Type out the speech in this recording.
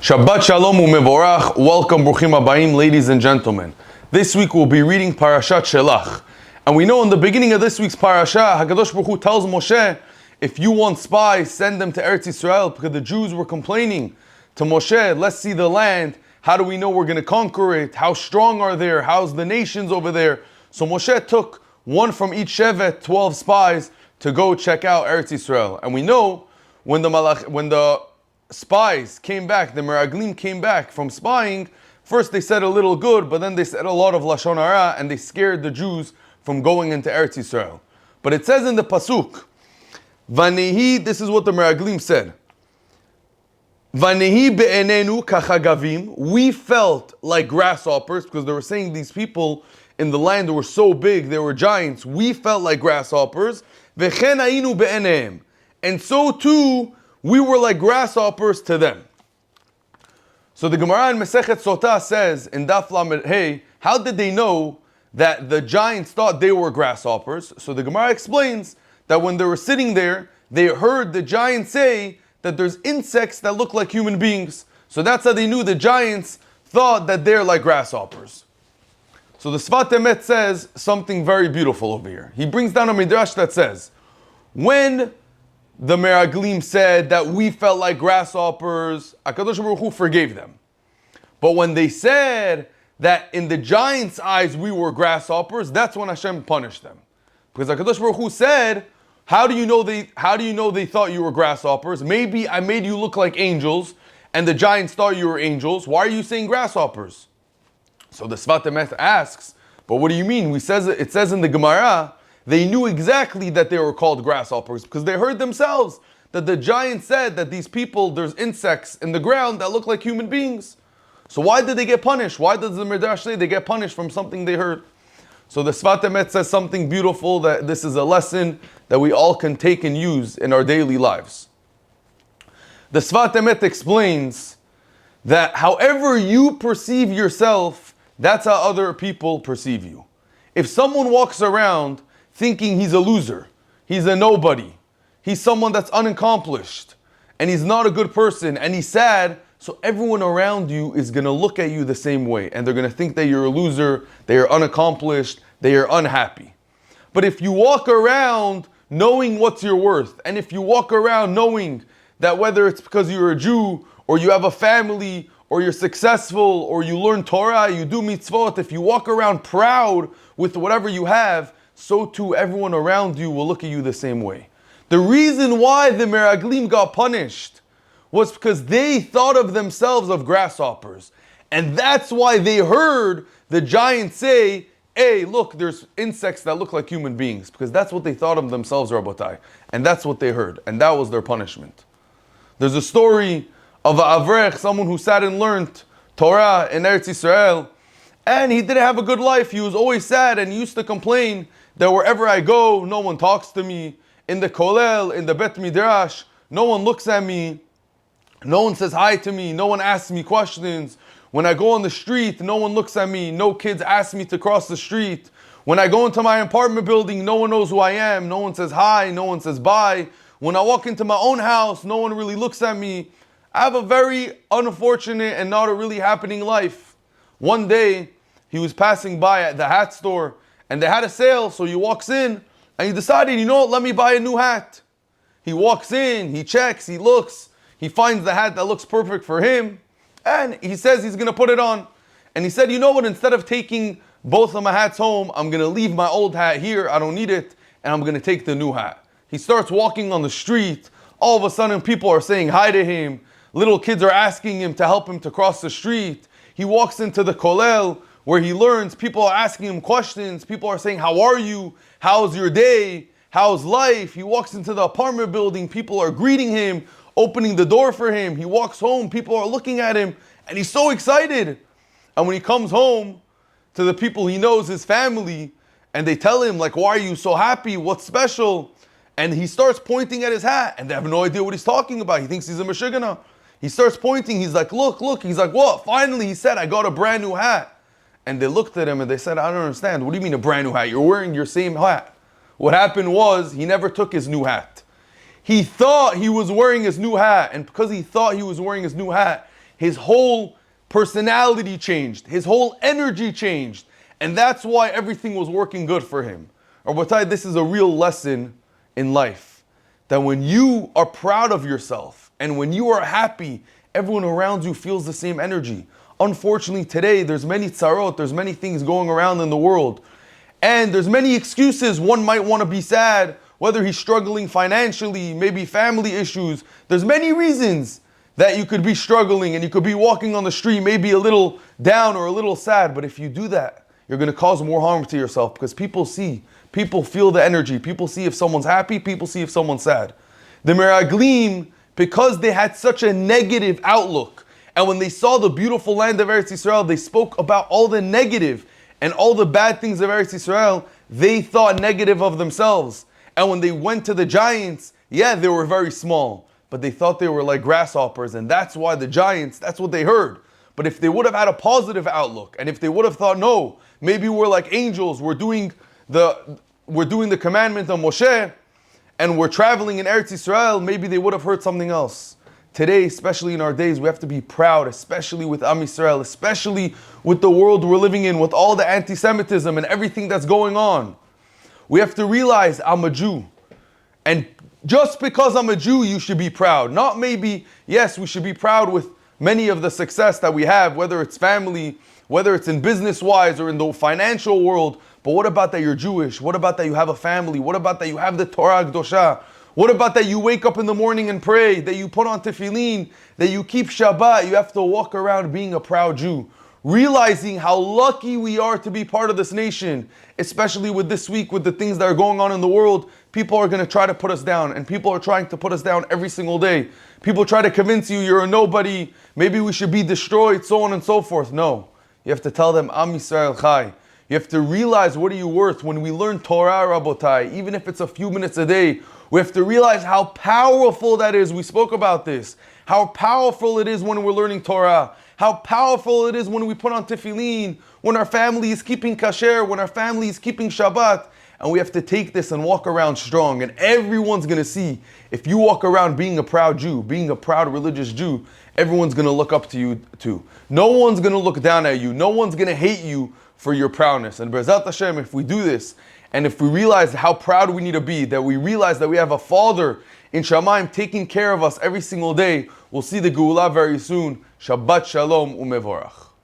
Shabbat Shalom u'mevorach. Welcome, bruchim habayim, ladies and gentlemen. This week we'll be reading Parashat Shelach. And we know in the beginning of this week's parasha, HaKadosh Baruch Hu tells Moshe, if you want spies, send them to Eretz Yisrael, because the Jews were complaining to Moshe, let's see the land. How do we know we're going to conquer it? How strong are there? How's the nations over there? So Moshe took one from each shevet, 12 spies, to go check out Eretz Yisrael. And we know when the spies came back, the Meraglim came back from spying, first they said a little good, but then they said a lot of Lashon Hara, and they scared the Jews from going into Eretz Yisrael. But it says in the Pasuk, Vanehi, this is what the Meraglim said, Vanehi be'enenu kachagavim, we felt like grasshoppers, because they were saying these people in the land were so big, they were giants, we felt like grasshoppers, vechen hainu be'enehem, and so too, we were like grasshoppers to them. So the Gemara in Masechet Sotah says in Daf Lamed Hey, how did they know that the giants thought they were grasshoppers? So the Gemara explains that when they were sitting there, they heard the giants say that there's insects that look like human beings. So that's how they knew the giants thought that they're like grasshoppers. So the Sfat Emet says something very beautiful over here. He brings down a midrash that says, when the Meraglim said that we felt like grasshoppers, HaKadosh Baruch Hu forgave them. But when they said that in the giants' eyes we were grasshoppers, that's when Hashem punished them. Because HaKadosh Baruch Hu said, how do you know they thought you were grasshoppers? Maybe I made you look like angels, and the giants thought you were angels. Why are you saying grasshoppers? So the Sfat Emet asks, but what do you mean? It says in the Gemara, they knew exactly that they were called grasshoppers because they heard themselves that the giant said that these people, there's insects in the ground that look like human beings. So why did they get punished? Why does the Midrash say they get punished from something they heard? So the Sfat Emet says something beautiful, that this is a lesson that we all can take and use in our daily lives. The Sfat Emet explains that however you perceive yourself, that's how other people perceive you. If someone walks around thinking he's a loser, he's a nobody, he's someone that's unaccomplished, and he's not a good person, and he's sad, so everyone around you is going to look at you the same way, and they're going to think that you're a loser, they are unaccomplished, they are unhappy. But if you walk around knowing what's your worth, and if you walk around knowing that whether it's because you're a Jew, or you have a family, or you're successful, or you learn Torah, you do mitzvot, if you walk around proud with whatever you have, so too everyone around you will look at you the same way. The reason why the Meraglim got punished was because they thought of themselves of grasshoppers. And that's why they heard the giants say, hey, look, there's insects that look like human beings. Because that's what they thought of themselves, Rabotai. And that's what they heard. And that was their punishment. There's a story of an Avrech, someone who sat and learned Torah in Eretz Yisrael. And he didn't have a good life. He was always sad and he used to complain that wherever I go, no one talks to me. In the Kolel, in the Bet Midrash, no one looks at me. No one says hi to me. No one asks me questions. When I go on the street, no one looks at me. No kids ask me to cross the street. When I go into my apartment building, no one knows who I am. No one says hi. No one says bye. When I walk into my own house, no one really looks at me. I have a very unfortunate and not a really happening life. One day, he was passing by at the hat store, and they had a sale, so he walks in, and he decided, you know what, let me buy a new hat. He walks in, he checks, he looks, he finds the hat that looks perfect for him, and he says he's going to put it on. And he said, you know what, instead of taking both of my hats home, I'm going to leave my old hat here, I don't need it, and I'm going to take the new hat. He starts walking on the street, all of a sudden people are saying hi to him, little kids are asking him to help him to cross the street. He walks into the Kolel, where he learns, people are asking him questions, people are saying, how are you? How's your day? How's life? He walks into the apartment building, people are greeting him, opening the door for him. He walks home, people are looking at him, and he's so excited. And when he comes home to the people he knows, his family, and they tell him, like, why are you so happy? What's special? And he starts pointing at his hat, and they have no idea what he's talking about. He thinks he's a Meshigana. He starts pointing, he's like, look. He's like, what? Finally, he said, I got a brand new hat. And they looked at him and they said, I don't understand. What do you mean a brand new hat? You're wearing your same hat. What happened was he never took his new hat. He thought he was wearing his new hat. And because he thought he was wearing his new hat, his whole personality changed, his whole energy changed, and that's why everything was working good for him. Rabotai, this is a real lesson in life, that when you are proud of yourself and when you are happy, everyone around you feels the same energy. Unfortunately, today there's many tzarot, there's many things going around in the world, and there's many excuses. One might want to be sad, whether he's struggling financially, maybe family issues. There's many reasons that you could be struggling and you could be walking on the street, maybe a little down or a little sad. But if you do that, you're going to cause more harm to yourself, because people see, people feel the energy. People see if someone's happy, people see if someone's sad. The Meraglim, because they had such a negative outlook, and when they saw the beautiful land of Eretz Yisrael, they spoke about all the negative and all the bad things of Eretz Yisrael. They thought negative of themselves. And when they went to the giants, yeah, they were very small, but they thought they were like grasshoppers, and that's why the giants, that's what they heard. But if they would have had a positive outlook, and if they would have thought, no, maybe we're like angels, we're doing the commandment of Moshe, and we're traveling in Eretz Yisrael, maybe they would have heard something else. Today, especially in our days, we have to be proud, especially with Am Yisrael, especially with the world we're living in, with all the anti-Semitism and everything that's going on. We have to realize I'm a Jew. And just because I'm a Jew, you should be proud. Not maybe, yes, we should be proud with many of the success that we have, whether it's family, whether it's in business-wise or in the financial world. But what about that you're Jewish? What about that you have a family? What about that you have the Torah Kedosha? What about that you wake up in the morning and pray, that you put on tefillin, that you keep Shabbat? You have to walk around being a proud Jew, realizing how lucky we are to be part of this nation, especially with this week, with the things that are going on in the world. People are going to try to put us down, and people are trying to put us down every single day. People try to convince you you're a nobody, maybe we should be destroyed, so on and so forth. No, you have to tell them, Am Yisrael Chai. You have to realize what are you worth. When we learn Torah, Rabotai, even if it's a few minutes a day, we have to realize how powerful that is. We spoke about this. How powerful it is when we're learning Torah. How powerful it is when we put on tefillin, when our family is keeping kasher, when our family is keeping Shabbat. And we have to take this and walk around strong. And everyone's going to see, if you walk around being a proud Jew, being a proud religious Jew, everyone's going to look up to you too. No one's going to look down at you. No one's going to hate you for your proudness. And Be'ezrat Hashem, if we do this, and if we realize how proud we need to be, that we realize that we have a Father in Shamayim taking care of us every single day, we'll see the Geulah very soon. Shabbat Shalom u'mevorach.